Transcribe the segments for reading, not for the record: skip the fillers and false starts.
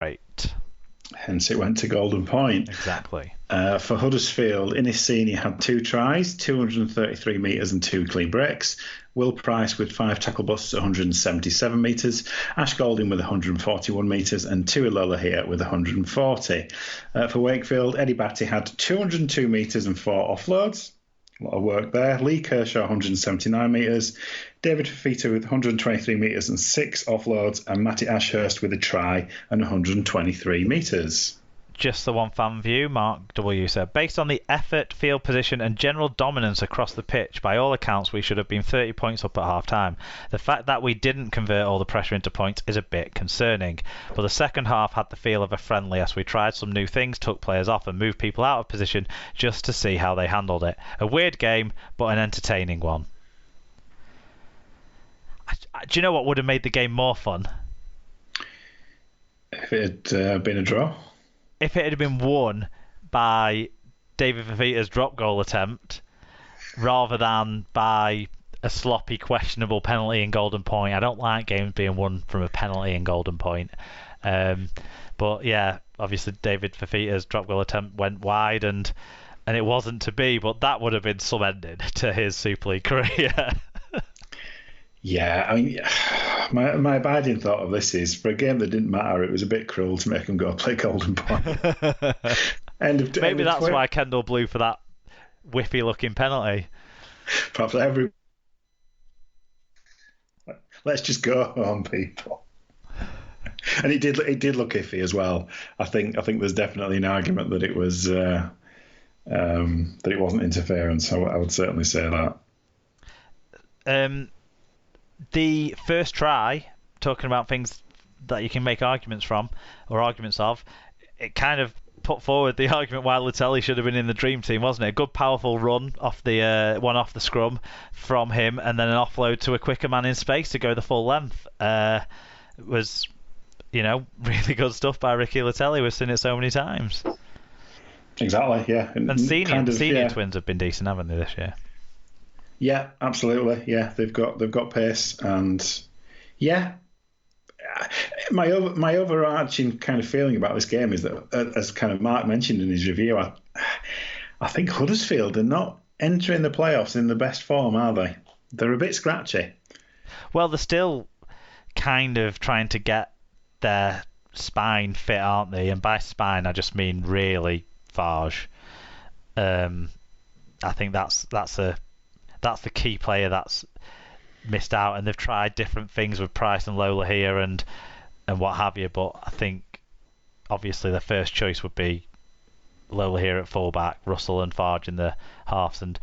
Right. Hence, it went to Golden Point. Exactly. For Huddersfield, Innes Senior had 2 tries, 233 metres and 2 clean breaks. Will Price with 5 tackle busts, 177 metres. Ash Golding with 141 metres and Tuilola here with 140. For Wakefield, Eddie Batty had 202 metres and 4 offloads. A lot of work there. Lee Kershaw, 179 metres. David Fafita with 123 metres and 6 offloads. And Matty Ashurst with a try and 123 metres. Just the one fan view, Mark W. said, based on the effort, field position and general dominance across the pitch, by all accounts we should have been 30 points up at half time. The fact that we didn't convert all the pressure into points is a bit concerning, but the second half had the feel of a friendly as we tried some new things, took players off and moved people out of position just to see how they handled it. A weird game, but an entertaining one. Do you know what would have made the game more fun? If it had been a draw? If it had been won by David Fafita's drop goal attempt rather than by a sloppy, questionable penalty in Golden Point. I don't like games being won from a penalty in Golden Point. But yeah, obviously David Fafita's drop goal attempt went wide and it wasn't to be, but that would have been some ending to his Super League career. Yeah, I mean, my abiding thought of this is, for a game that didn't matter, it was a bit cruel to make him go play Golden Point. Maybe that's why Kendall blew for that whiffy-looking penalty. Perhaps let's just go home, people. And it did look iffy as well. I think there's definitely an argument that it was that it wasn't interference. I would certainly say that. The first try, talking about things that you can make arguments from or arguments of, it kind of put forward the argument why Latelli should have been in the dream team, wasn't it? A good powerful run off the one off the scrum from him, and then an offload to a quicker man in space to go the full length. Was, really good stuff by Ricky Latelli. We've seen it so many times. Exactly, yeah. And senior twins have been decent, haven't they, this year? Yeah, absolutely. Yeah, they've got pace, and yeah, my overarching kind of feeling about this game is that, as kind of Mark mentioned in his review, I think Huddersfield are not entering the playoffs in the best form, are they? They're a bit scratchy. Well, they're still kind of trying to get their spine fit, aren't they? And by spine, I just mean really Farge. I think that's the key player that's missed out, and they've tried different things with Price and Lola here and what have you, but I think obviously their first choice would be Lola here at fullback, Russell and Farge in the halves, and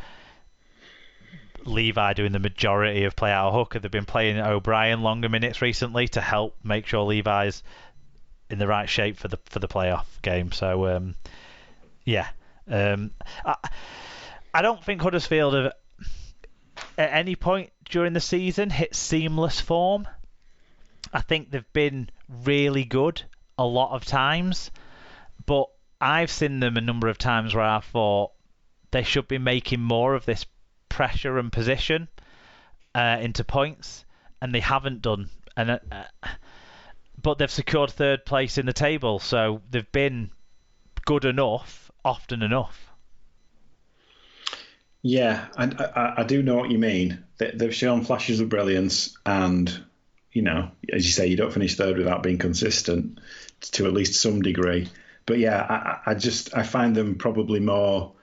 Levi doing the majority of play out of hooker. They've been playing O'Brien longer minutes recently to help make sure Levi's in the right shape for the playoff game. So I don't think Huddersfield have at any point during the season hit seamless form. I think they've been really good a lot of times, but I've seen them a number of times where I thought they should be making more of this pressure and position into points, and they haven't done. And but they've secured third place in the table, so they've been good enough, often enough. Yeah, and I do know what you mean. They've shown flashes of brilliance, and as you say, you don't finish third without being consistent to at least some degree. But yeah, I find them probably more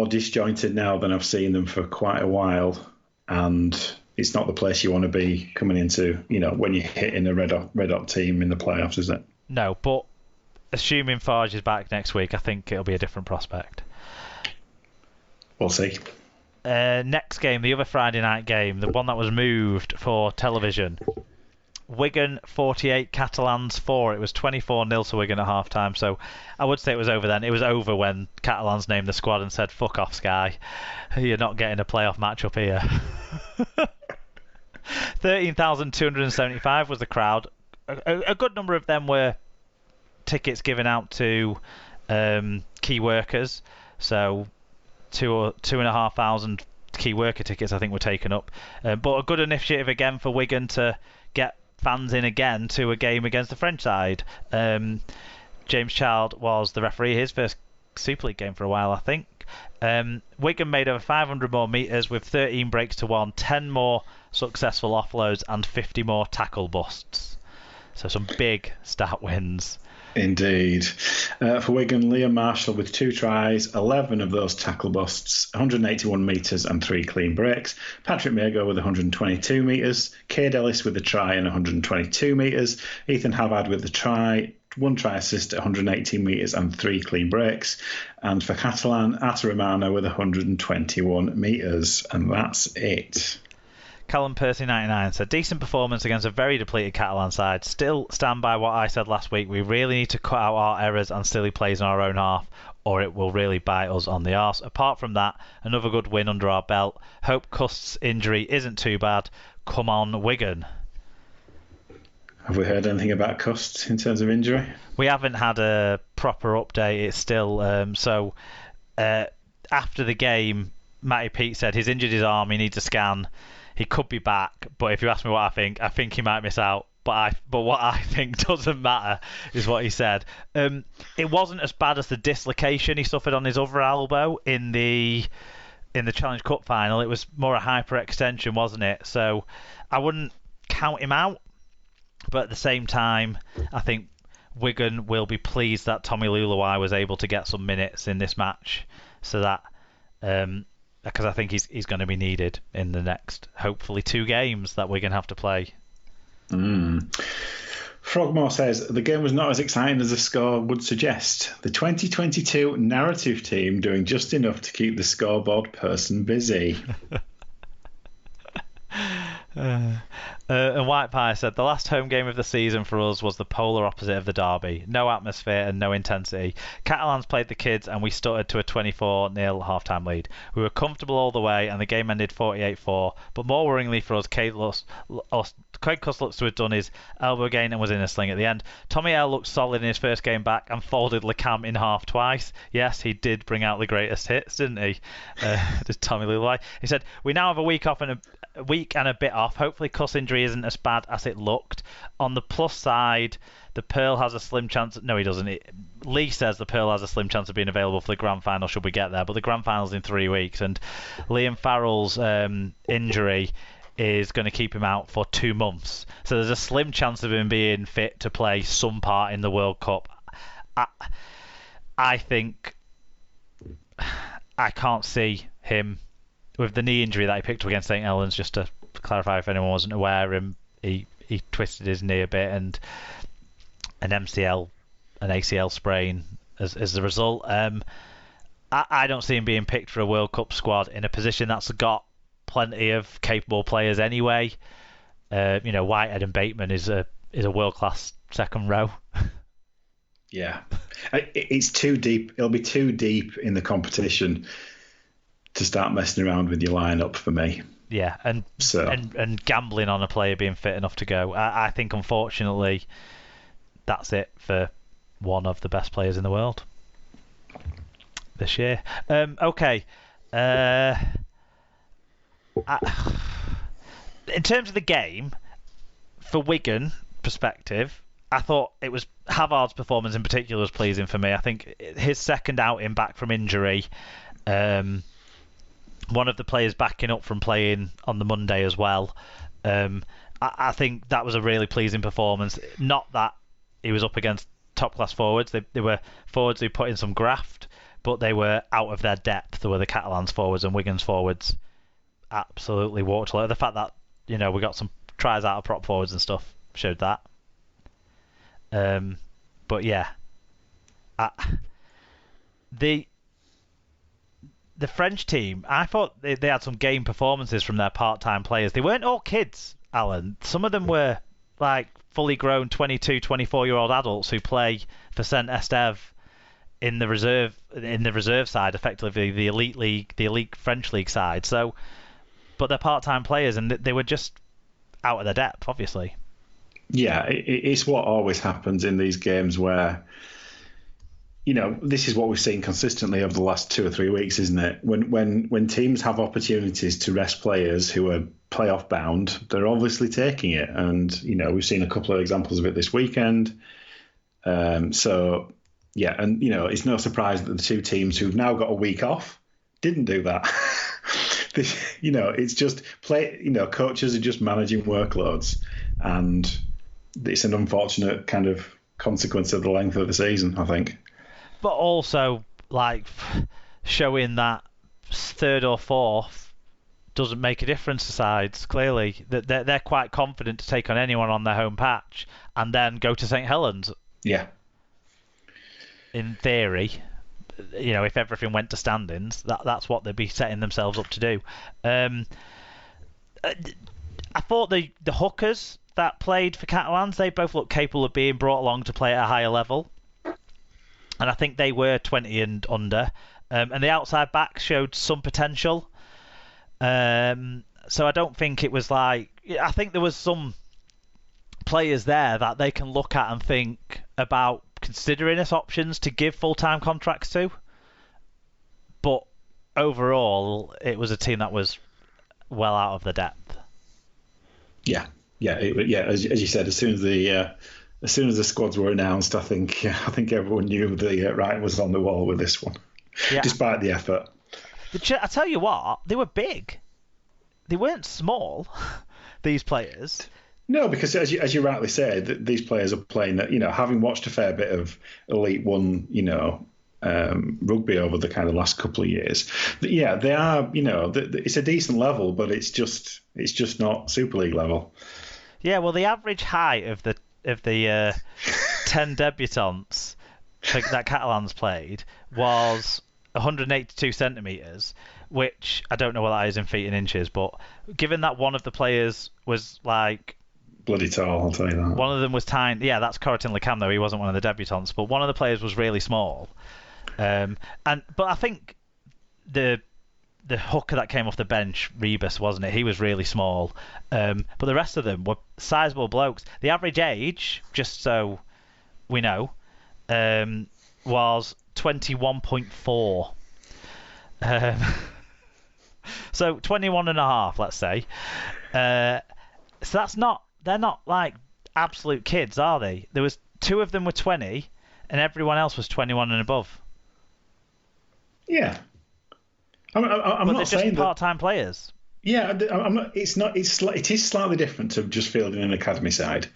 disjointed now than I've seen them for quite a while, and it's not the place you want to be coming into. When you're hitting a red hot team in the playoffs, is it? No, but assuming Farge is back next week, I think it'll be a different prospect. We'll see. Next game, the other Friday night game, the one that was moved for television. Wigan 48, Catalans 4. It was 24-0 to Wigan at half time, so I would say it was over then. It was over when Catalans named the squad and said, "Fuck off, Sky. You're not getting a playoff match up here." 13,275 was the crowd. A good number of them were tickets given out to key workers, so 2,500 key worker tickets I think were taken up, but a good initiative again for Wigan to get fans in again to a game against the French side. James Child was the referee, his first Super League game for a while, I think. Wigan made over 500 more metres with 13 breaks to 1, 10 more successful offloads and 50 more tackle busts. So some big start wins. Indeed. For Wigan, Liam Marshall with 2 tries, 11 of those tackle busts, 181 metres and 3 clean breaks. Patrick Mago with 122 metres. Cade Ellis with a try and 122 metres. Ethan Havard with a try, 1 try assist at 118 metres and 3 clean breaks. And for Catalan, Atarimano with 121 metres. And that's it. Callum Percy 99 said, decent performance against a very depleted Catalan side. Still stand by what I said last week. We really need to cut out our errors and silly plays in our own half, or it will really bite us on the arse. Apart from that, another good win under our belt. Hope Cust's injury isn't too bad. Come on, Wigan. Have we heard anything about Cust in terms of injury? We haven't had a proper update. It's still after the game, Matty Pete said he's injured his arm, he needs a scan. He could be back, but if you ask me what I think he might miss out. But what I think doesn't matter is what he said. It wasn't as bad as the dislocation he suffered on his other elbow in the Challenge Cup final. It was more a hyperextension, wasn't it? So I wouldn't count him out. But at the same time, I think Wigan will be pleased that Tommy Luluai was able to get some minutes in this match, so that because I think he's going to be needed in the next, hopefully, 2 games that Wigan have to play. Frogmore says, the game was not as exciting as the score would suggest. The 2022 narrative team doing just enough to keep the scoreboard person busy. And White Pie said, the last home game of the season for us was the polar opposite of the derby. No atmosphere and no intensity. Catalans played the kids and we stuttered to a 24-0 half-time lead. We were comfortable all the way and the game ended 48-4. But more worryingly for us, Craig Cuss looks to have done his elbow gain and was in a sling at the end. Tommy L looked solid in his first game back and folded LeCam in half twice. Yes, he did bring out the greatest hits, didn't he? Did Tommy Lulai. He said, we now have a week and a bit off. Hopefully Cuss injury isn't as bad as it looked. On the plus side, the Pearl has a slim chance. No, he doesn't. Lee says the Pearl has a slim chance of being available for the grand final should we get there, but the grand final's in 3 weeks, and Liam Farrell's injury is going to keep him out for 2 months. So there's a slim chance of him being fit to play some part in the World Cup. I think I can't see him with the knee injury that he picked up against St. Helens. Just to clarify if anyone wasn't aware, he twisted his knee a bit and an ACL sprain as the result. I don't see him being picked for a World Cup squad in a position that's got plenty of capable players anyway. Whitehead and Bateman is a world-class second row. Yeah, it's too deep. It'll be too deep in the competition to start messing around with your lineup for me. Yeah, and gambling on a player being fit enough to go. I think, unfortunately, that's it for one of the best players in the world this year. Okay. In terms of the game, for Wigan perspective, I thought it was Havard's performance in particular was pleasing for me. I think his second outing back from injury, one of the players backing up from playing on the Monday as well. I think that was a really pleasing performance. Not that he was up against top-class forwards. They were forwards who put in some graft, but they were out of their depth. There were the Catalans forwards and Wigan's forwards absolutely walked all over. The fact that we got some tries out of prop forwards and stuff showed that. But yeah, the French team, I thought they had some game performances from their part-time players. They weren't all kids, Alan. Some of them were like fully grown 22, 24-year-old adults who play for Saint Estève in the reserve side, effectively the elite French league side. So, but they're part-time players and they were just out of their depth, obviously. Yeah, it's what always happens in these games where this is what we've seen consistently over the last 2 or 3 weeks, isn't it? When teams have opportunities to rest players who are playoff bound, they're obviously taking it. And, we've seen a couple of examples of it this weekend. So, yeah, and, it's no surprise that the two teams who've now got a week off didn't do that. It's just coaches are just managing workloads, and it's an unfortunate kind of consequence of the length of the season, I think. But also, showing that third or fourth doesn't make a difference to sides. Clearly, they're quite confident to take on anyone on their home patch and then go to St Helens. Yeah. In theory, if everything went to standings, that's what they'd be setting themselves up to do. I thought the hookers that played for Catalans, they both looked capable of being brought along to play at a higher level. And I think they were 20 and under. And the outside backs showed some potential. So I don't think it was I think there was some players there that they can look at and think about considering as options to give full-time contracts to. But overall, it was a team that was well out of the depth. Yeah. As you said, as soon as the squads were announced, I think everyone knew the writing was on the wall with this one, despite the effort. I tell you what, they were big. They weren't small. These players. No, because as you rightly said, these players are playing that. Having watched a fair bit of Elite One, rugby over the kind of last couple of years. Yeah, they are. It's a decent level, but it's just not Super League level. Yeah, well, the average height of the 10 debutants that Catalans played was 182 centimetres, which I don't know what that is in feet and inches, but given that one of the players was bloody tall, I'll tell you that. One of them was tiny. Yeah, that's Corentin Lecam, though. He wasn't one of the debutants, but one of the players was really small. But I think the hooker that came off the bench, Rebus, wasn't it? He was really small. But the rest of them were sizable blokes. The average age, just so we know, was 21.4. So 21 and a half, let's say. So they're not absolute kids, are they? There was 2 of them were 20, and everyone else was 21 and above. Yeah. I'm but not saying just part-time players. Yeah, I'm not. It's not. It is slightly different to just fielding an academy side.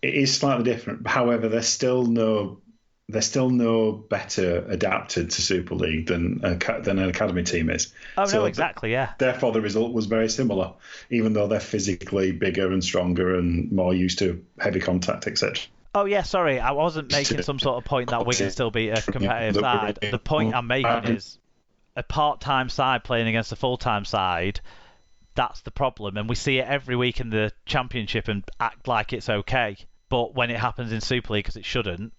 It is slightly different. However, they're still no better adapted to Super League than an academy team is. Oh no, exactly. Yeah. Therefore, the result was very similar, even though they're physically bigger and stronger and more used to heavy contact, etc. Oh yeah, sorry, I wasn't making some sort of point that Wigan still beat a competitive side. The point I'm making is a part-time side playing against a full-time side. That's the problem, and we see it every week in the Championship and act like it's okay. But when it happens in Super League, because it shouldn't,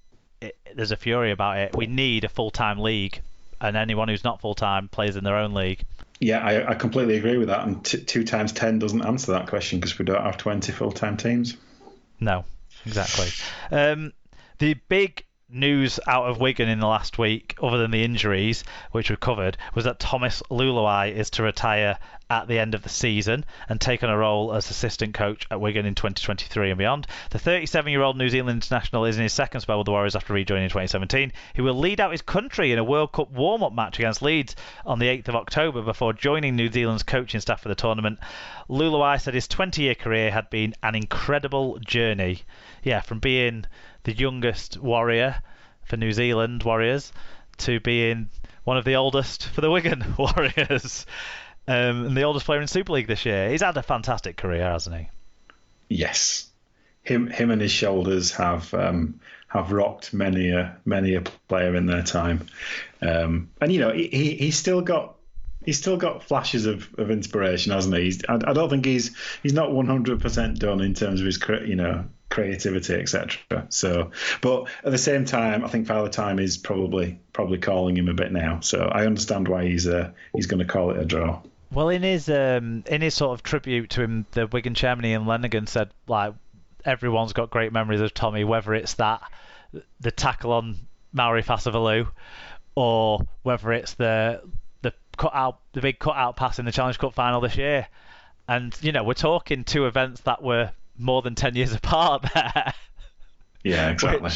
there's a fury about it. We need a full-time league, and anyone who's not full-time plays in their own league. Yeah, I completely agree with that. And 2 times 10 doesn't answer that question because we don't have 20 full-time teams. No, exactly. The big news out of Wigan in the last week, other than the injuries, which we covered, was that Thomas Luluai is to retire at the end of the season and take on a role as assistant coach at Wigan in 2023 and beyond. The 37-year-old New Zealand international is in his second spell with the Warriors after rejoining in 2017. He will lead out his country in a World Cup warm-up match against Leeds on the 8th of October before joining New Zealand's coaching staff for the tournament. Luluai said his 20-year career had been an incredible journey. Yeah, from being the youngest Warrior for New Zealand Warriors to being one of the oldest for the Wigan Warriors. And the oldest player in Super League this year. He's had a fantastic career, hasn't he? Yes, him and his shoulders have rocked many a player in their time. And he's still got flashes of inspiration, hasn't he? I don't think he's not 100% done in terms of his creativity, etc. So, but at the same time, I think Father Time is probably calling him a bit now. So I understand why he's going to call it a draw. Well, in his sort of tribute to him, the Wigan chairman Ian Lenigan said everyone's got great memories of Tommy, whether it's the tackle on Maori Fasavalu, or whether it's the big cutout pass in the Challenge Cup final this year. And we're talking two events that were more than 10 years apart there. Yeah, exactly.